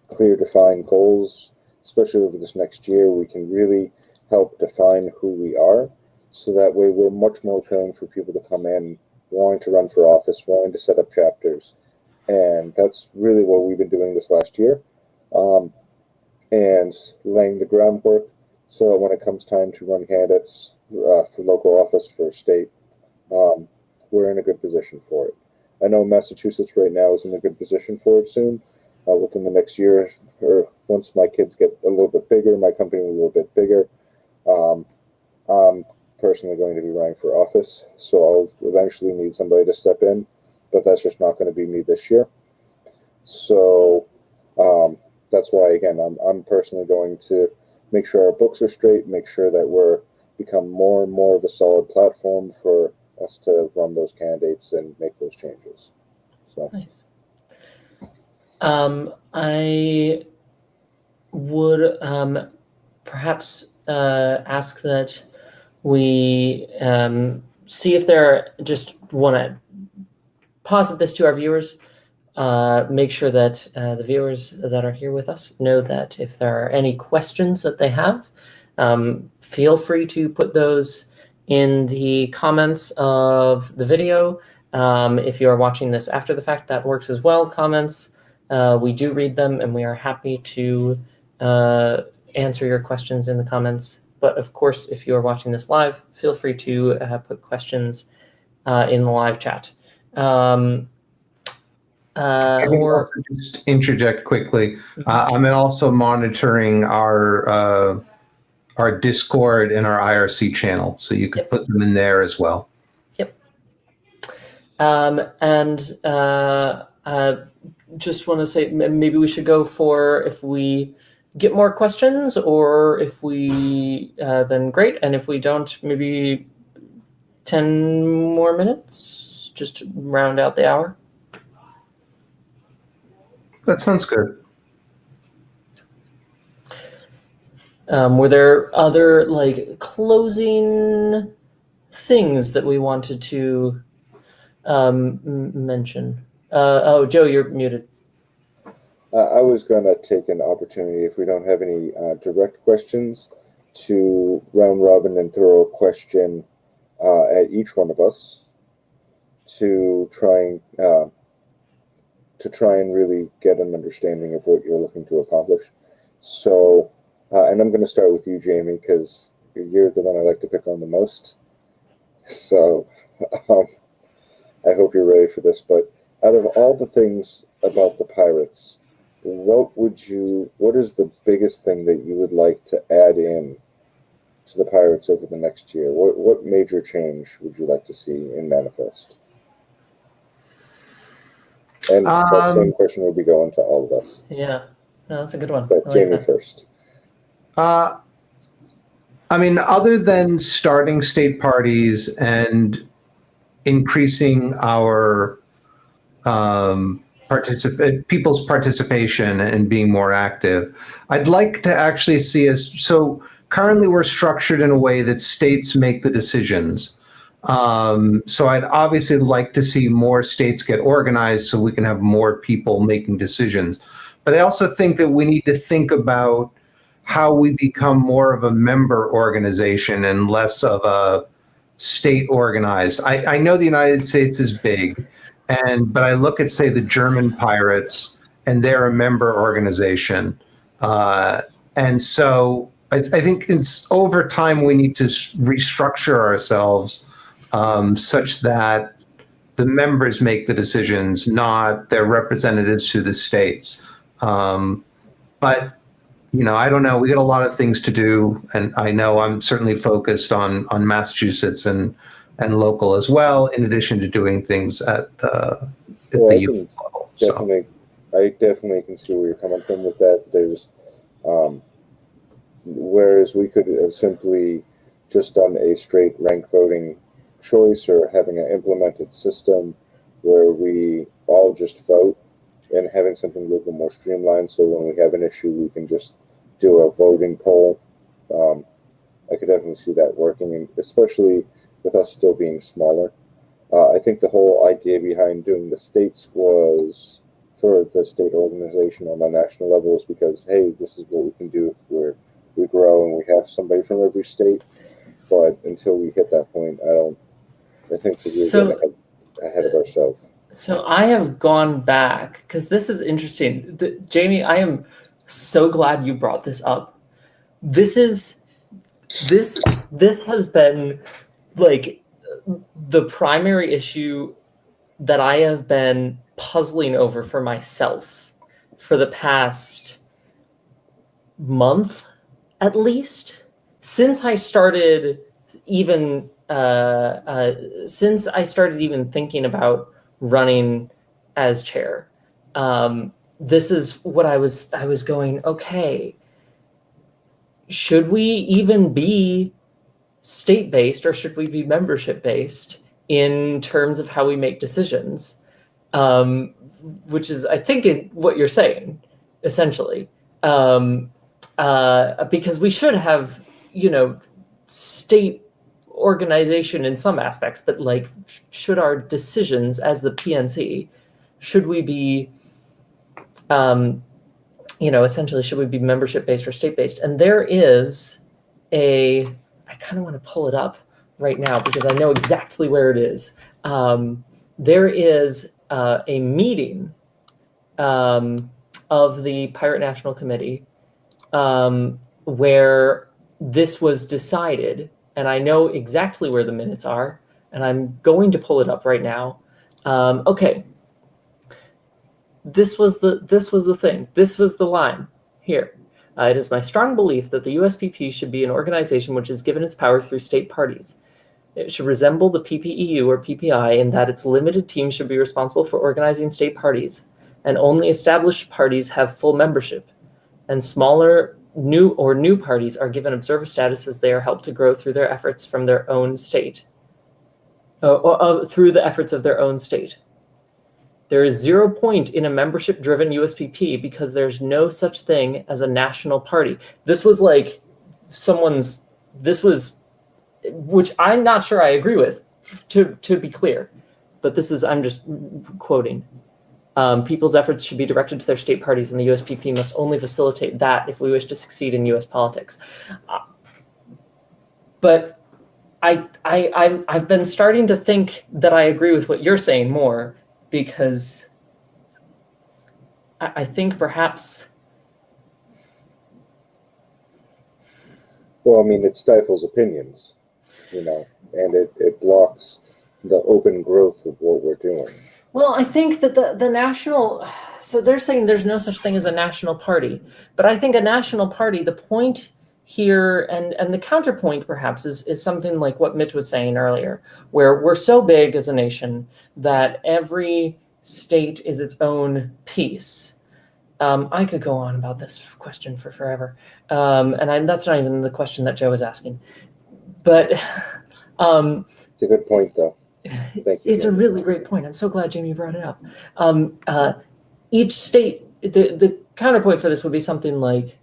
clear, defined goals, especially over this next year, we can really help define who we are. So that way we're much more appealing for people to come in, wanting to run for office, wanting to set up chapters. And that's really what we've been doing this last year. And laying the groundwork so that when it comes time to run candidates for local office, for state, we're in a good position for it. I know Massachusetts right now is in a good position for it soon. Within the next year, or once my kids get a little bit bigger, my company a little bit bigger, I'm personally going to be running for office, so I'll eventually need somebody to step in, but that's just not going to be me this year. So that's why, again, I'm personally going to make sure our books are straight, make sure that we're become more and more of a solid platform for us to run those candidates and make those changes. So Nice. I would perhaps ask that we see if there just want to posit this to our viewers. Make sure that the viewers that are here with us know that if there are any questions that they have, feel free to put those in the comments of the video. If you are watching this after the fact, that works as well. Comments, we do read them, and we are happy to answer your questions in the comments. But of course, if you are watching this live, feel free to put questions in the live chat. I can also just interject quickly. I'm also monitoring our Discord and our IRC channel, so you could put them in there as well. Yep. Just want to say maybe we should go for, if we get more questions, or if we then great, and if we don't, maybe 10 more minutes just to round out the hour. That sounds good. Were there other closing things that we wanted to mention? Oh, Joe, you're muted. I was going to take an opportunity, if we don't have any direct questions, to round robin and throw a question at each one of us to try and really get an understanding of what you're looking to accomplish. So, and I'm going to start with you, Jamie, because you're the one I like to pick on the most. So, I hope you're ready for this. But out of all the things about the Pirates, what is the biggest thing that you would like to add in to the Pirates over the next year? What major change would you like to see in Manifest? And that same question will be going to all of us. Yeah, no, that's a good one. But Jamie first. I mean, other than starting state parties and increasing our people's participation and being more active, I'd like to actually see us. So currently we're structured in a way that states make the decisions. So I'd obviously like to see more states get organized so we can have more people making decisions. But I also think that we need to think about how we become more of a member organization and less of a state organized. I know the United States is big, but I look at, say, the German Pirates, and they're a member organization. And so I think it's over time we need to restructure ourselves such that the members make the decisions, not their representatives to the states. But I don't know. We got a lot of things to do, and I know I'm certainly focused on Massachusetts and local as well, in addition to doing things at the youth level. Definitely, so. I definitely can see where you're coming from with that. There's, whereas we could have simply just done a straight rank voting choice, or having an implemented system where we all just vote, and having something a little more streamlined, so when we have an issue, we can just do a voting poll. I could definitely see that working, and especially with us still being smaller. I think the whole idea behind doing the states was for the state organization on a national level, is because, hey, this is what we can do if we grow and we have somebody from every state. But until we hit that point, I think that we're getting ahead of ourselves. So I have gone back, because this is interesting. Jamie, I am so glad you brought this up. This has been the primary issue that I have been puzzling over for myself for the past month, at least, since I started even since I started even thinking about running as chair, this is what I was going, okay, should we even be state-based or should we be membership-based in terms of how we make decisions? Which is, I think, is what you're saying, essentially. Because we should have, state organization in some aspects, but like, should our decisions as the PNC, should we be, essentially, should we be membership-based or state-based? And there is I kind of want to pull it up right now because I know exactly where it is. There is a meeting of the Pirate National Committee where this was decided, and I know exactly where the minutes are, and I'm going to pull it up right now. Okay. This was the thing. This was the line here. It is my strong belief that the USPP should be an organization which is given its power through state parties. It should resemble the PPEU or PPI in that its limited team should be responsible for organizing state parties, and only established parties have full membership, and smaller new parties are given observer status as they are helped to grow through their efforts from their own state, through the efforts of their own state. There is 0 point in a membership-driven USPP because there's no such thing as a national party. This was like which I'm not sure I agree with, to be clear, but I'm just quoting. People's efforts should be directed to their state parties, and the USPP must only facilitate that if we wish to succeed in US politics. But I've been starting to think that I agree with what you're saying more, because I think perhaps... Well, I mean, it stifles opinions, and it blocks the open growth of what we're doing. Well, I think that the national... So they're saying there's no such thing as a national party. But I think a national party, the point here, and the counterpoint perhaps, is something like what Mitch was saying earlier, where we're so big as a nation that every state is its own piece. I could go on about this question for forever. That's not even the question that Joe was asking. But it's a good point, though. Thank you. It's a really great point. I'm so glad Jamie brought it up. Each state, the counterpoint for this would be something like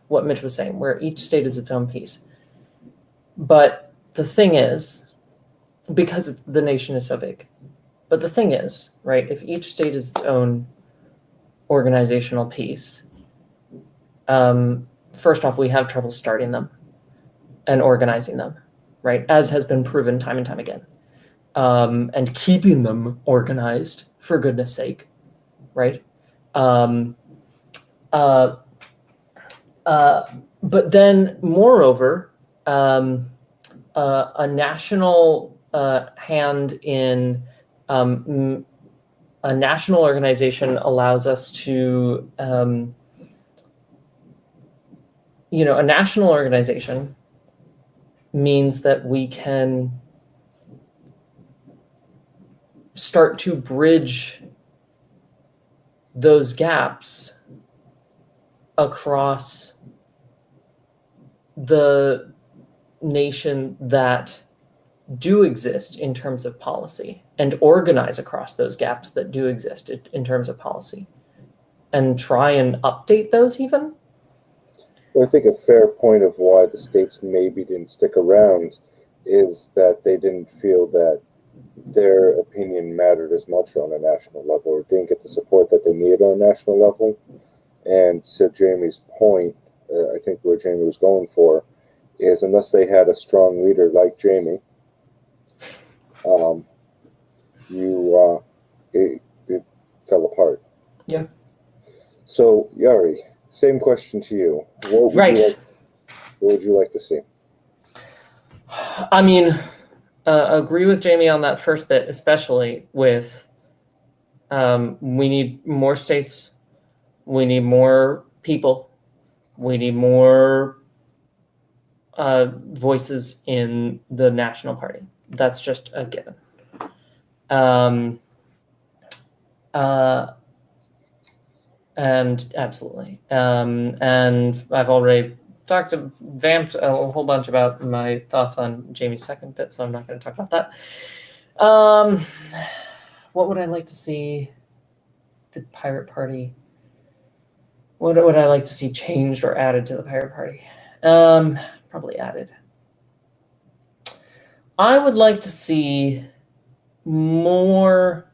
what Mitch was saying, where each state is its own piece. But the thing is, because the nation is so big, but the thing is, right, if each state is its own organizational piece, first off, we have trouble starting them and organizing them, right, as has been proven time and time again. And keeping them organized, for goodness sake, right? But then, moreover, a national hand in a national organization allows us to, a national organization means that we can start to bridge those gaps across the nation that do exist in terms of policy, and organize across those gaps that do exist in terms of policy, and try and update those even. Well, I think a fair point of why the states maybe didn't stick around is that they didn't feel that their opinion mattered as much on a national level, or didn't get the support that they needed on a national level. And to Jamie's point, I think where Jamie was going for is, unless they had a strong leader like Jamie, it fell apart. Yeah. So Yari, same question to you. What would you like to see? I mean, agree with Jamie on that first bit, especially with we need more states, we need more people, we need more voices in the National Party. That's just a given. And absolutely. And I've already vamped a whole bunch about my thoughts on Jamie's second bit, so I'm not going to talk about that. What would I like to see the Pirate Party? What would I like to see changed or added to the Pirate Party? Probably added. I would like to see more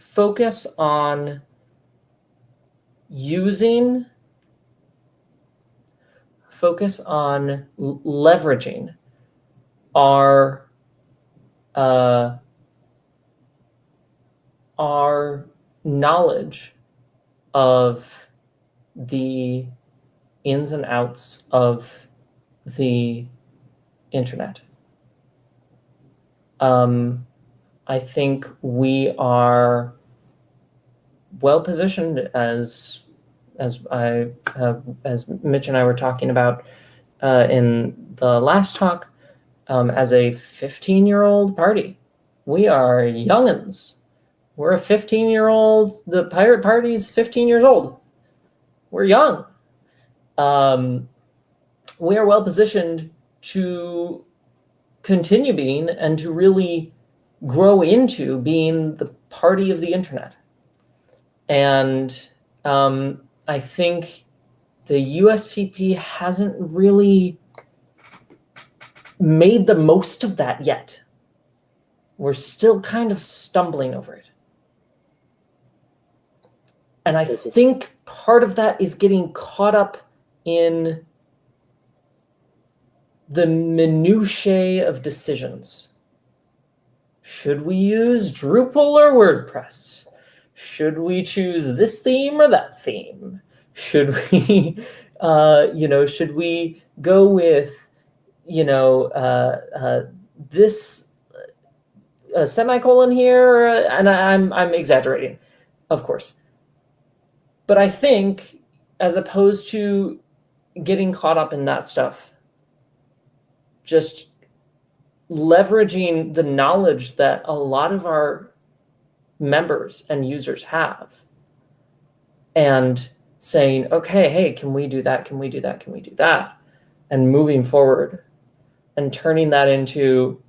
focus on leveraging our knowledge of the ins and outs of the internet. I think we are well positioned, as Mitch and I were talking about in the last talk, as a 15-year-old party. We are youngins. We're a 15-year-old. The Pirate Party's 15 years old. We're young. We are well positioned to continue being and to really grow into being the party of the internet. And I think the USPP hasn't really made the most of that yet. We're still kind of stumbling over it. And I think part of that is getting caught up in the minutiae of decisions. Should we use Drupal or WordPress? Should we choose this theme or that theme? Should we, should we go with, this semicolon here? And I'm exaggerating, of course. But I think, as opposed to getting caught up in that stuff, just leveraging the knowledge that a lot of our members and users have and saying, okay, hey, can we do that? Can we do that? Can we do that? And moving forward and turning that into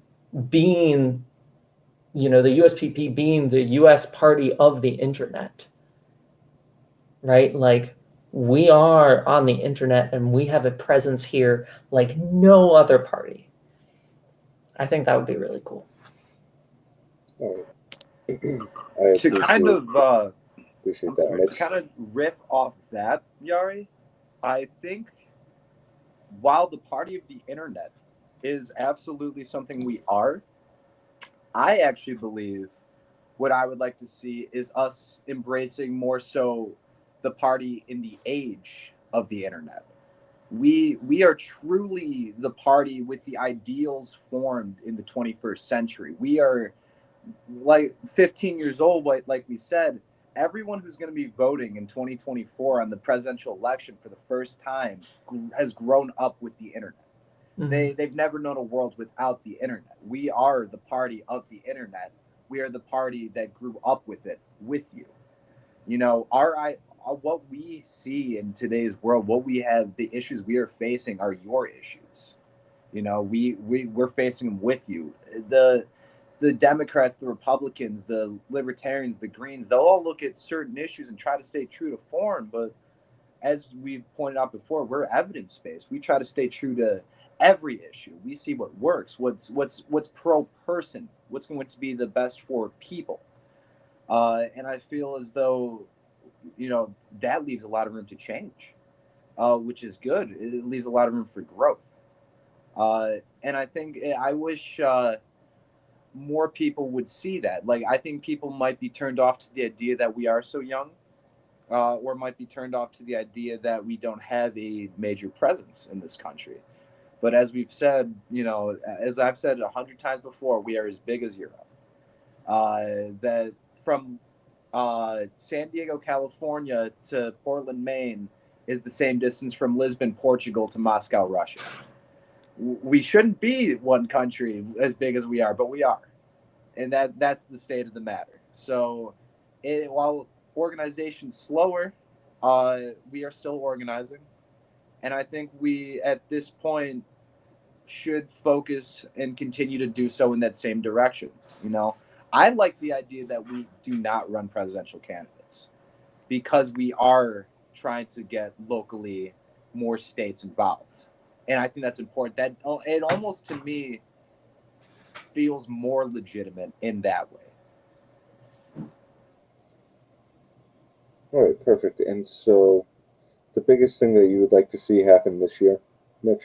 being, the USPP being the US party of the internet, right? Like, we are on the internet and we have a presence here like no other party. I think that would be really cool. To kind of riff off that, Yari, I think while the party of the internet is absolutely something we are, I actually believe what I would like to see is us embracing more so the party in the age of the internet. We are truly the party with the ideals formed in the 21st century. We are like 15 years old, like we said. Everyone who's going to be voting in 2024 on the presidential election for the first time has grown up with the internet. Mm-hmm. They've never known a world without the internet. We are the party of the internet. We are the party that grew up with it, with you. What we see in today's world, what we have, the issues we are facing are your issues. We're facing them with you. The Democrats, the Republicans, the Libertarians, the Greens, they'll all look at certain issues and try to stay true to form. But as we've pointed out before, we're evidence-based. We try to stay true to every issue. We see what works, what's pro-person, what's going to be the best for people. And I feel as though, that leaves a lot of room to change, which is good. It leaves a lot of room for growth. And I wish more people would see that. Like, I think people might be turned off to the idea that we are so young, or might be turned off to the idea that we don't have a major presence in this country. But as we've said, as I've said 100 times before, we are as big as Europe. That from San Diego, California to Portland, Maine is the same distance from Lisbon, Portugal to Moscow, Russia. We shouldn't be one country as big as we are, but we are. And that's the state of the matter. So while organization's slower, we are still organizing. And I think we, at this point, should focus and continue to do so in that same direction. You know, I like the idea that we do not run presidential candidates because we are trying to get locally more states involved. And I think that's important. That it almost, to me, feels more legitimate in that way. All right, perfect. And so, the biggest thing that you would like to see happen this year, Mitch?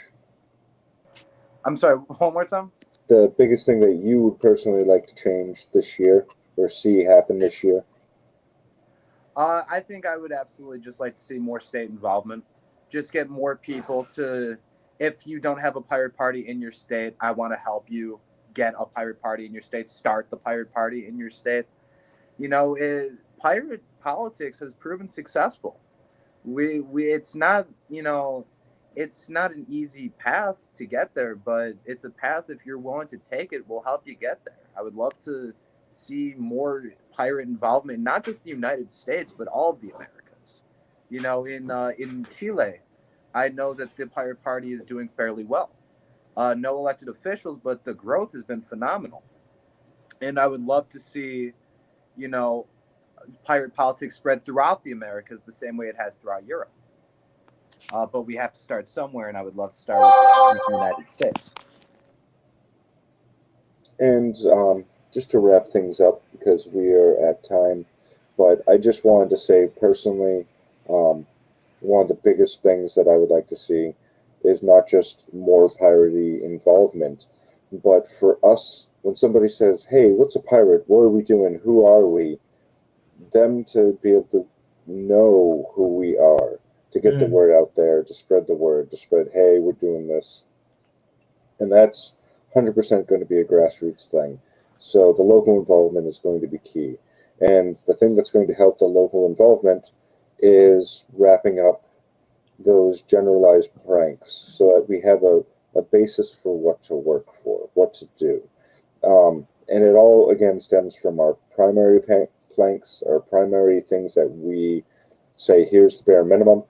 I'm sorry, one more time? The biggest thing that you would personally like to change this year or see happen this year? I think I would absolutely just like to see more state involvement. Just get more people to, if you don't have a pirate party in your state, I want to help you get a pirate party in your state, start the pirate party in your state. You know, pirate politics has proven successful. It's not, you know, it's not an easy path to get there, but it's a path, if you're willing to take it, will help you get there. I would love to see more pirate involvement, not just the United States, but all of the Americas. You know, in Chile, I know that the pirate party is doing fairly well. No elected officials, but the growth has been phenomenal. And I would love to see, you know, pirate politics spread throughout the Americas the same way it has throughout Europe. But we have to start somewhere, and I would love to start with the United States. And just to wrap things up, because we are at time, but I just wanted to say personally, one of the biggest things that I would like to see is not just more piratey involvement, but for us, when somebody says, hey, what's a pirate? What are we doing? Who are we? Them to be able to know who we are, to get the word out there, to spread the word, to spread, hey, we're doing this. And that's 100% going to be a grassroots thing. So the local involvement is going to be key. And the thing that's going to help the local involvement is wrapping up those generalized pranks so that we have a basis for what to work for, what to do. And it all, again, stems from our primary planks, our primary things that we say, here's the bare minimum,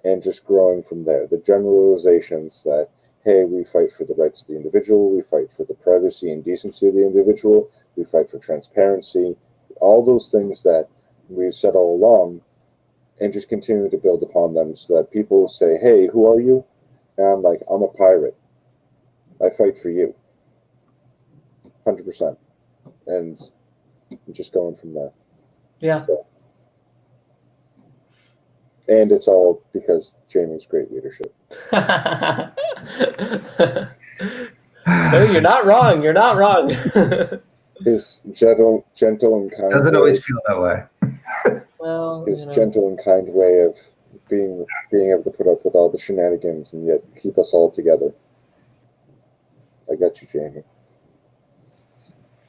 and just growing from there. The generalizations that, hey, we fight for the rights of the individual, we fight for the privacy and decency of the individual, we fight for transparency, all those things that we've said all along, and just continue to build upon them so that people say, hey, who are you? And I'm like, I'm a pirate. I fight for you. 100%. And just going from there. Yeah. So. And it's all because Jamie's great leadership. No, you're not wrong. You're not wrong. His gentle and kind. Doesn't always feel that way. Well, His gentle and kind way of being able to put up with all the shenanigans and yet keep us all together. I got you, Jamie.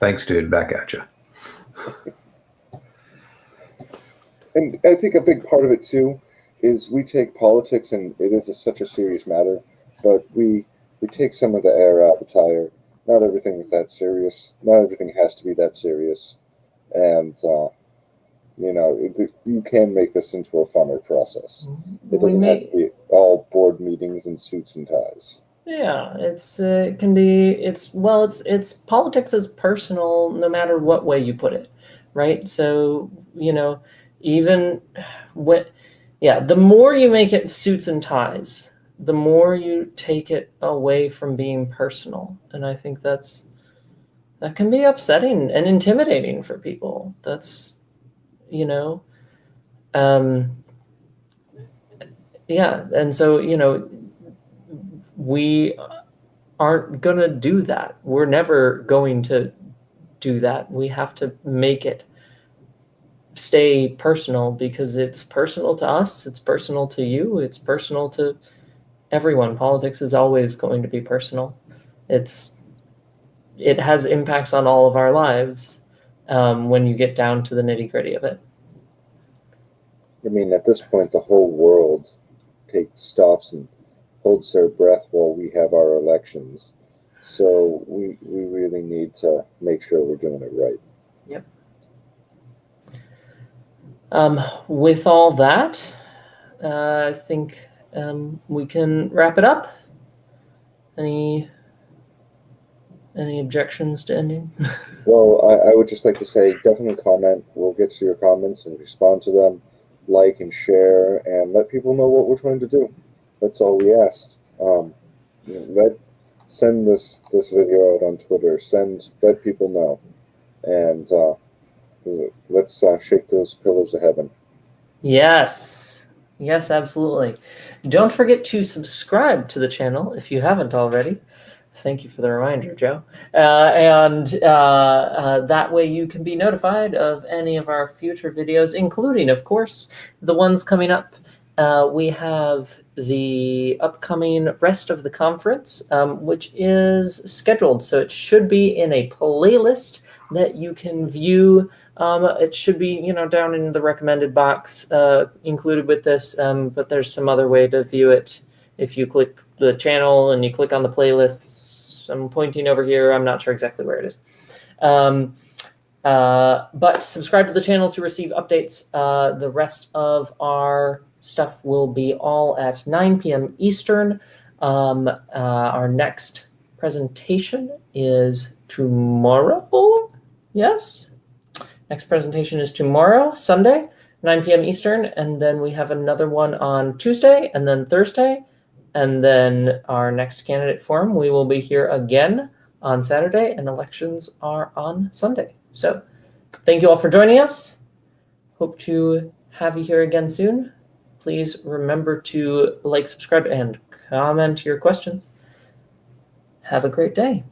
Thanks, dude. Back at you. And I think a big part of it too is we take politics, and it is such a serious matter, but we take some of the air out of the tire. Not everything is that serious. Not everything has to be that serious. And, you know, you can make this into a funner process. It doesn't have to be all board meetings and suits and ties. Yeah, it can be. It's politics is personal, no matter what way you put it, right? So you know, even when, the more you make it suits and ties, the more you take it away from being personal, and I think that can be upsetting and intimidating for people. That's, you know, and so you know. We aren't going to do that. We're never going to do that. We have to make it stay personal because it's personal to us. It's personal to you. It's personal to everyone. Politics is always going to be personal. It has impacts on all of our lives, when you get down to the nitty-gritty of it. I mean, at this point, the whole world stops and holds their breath while we have our elections. So we really need to make sure we're doing it right. With all that, I think we can wrap it up. Any objections to ending? Well, I would just like to say, definitely comment. We'll get to your comments and respond to them. Like and share, and let people know what we're trying to do. That's all we asked. Send this video out on Twitter. Let people know, and let's shake those pillars of heaven. Yes, absolutely. Don't forget to subscribe to the channel if you haven't already. Thank you for the reminder, Joe. And that way you can be notified of any of our future videos, including, of course, the ones coming up. We have the upcoming rest of the conference, which is scheduled. So it should be in a playlist that you can view. It should be, down in the recommended box included with this, but there's some other way to view it. If you click the channel and you click on the playlists, I'm pointing over here. I'm not sure exactly where it is. But subscribe to the channel to receive updates. The rest of our stuff will be all at 9 p.m. Eastern. Our next presentation is tomorrow. Yes. Next presentation is tomorrow, Sunday, 9 p.m. Eastern. And then we have another one on Tuesday and then Thursday. And then our next candidate forum, we will be here again on Saturday, and elections are on Sunday. So thank you all for joining us. Hope to have you here again soon. Please remember to like, subscribe, and comment your questions. Have a great day.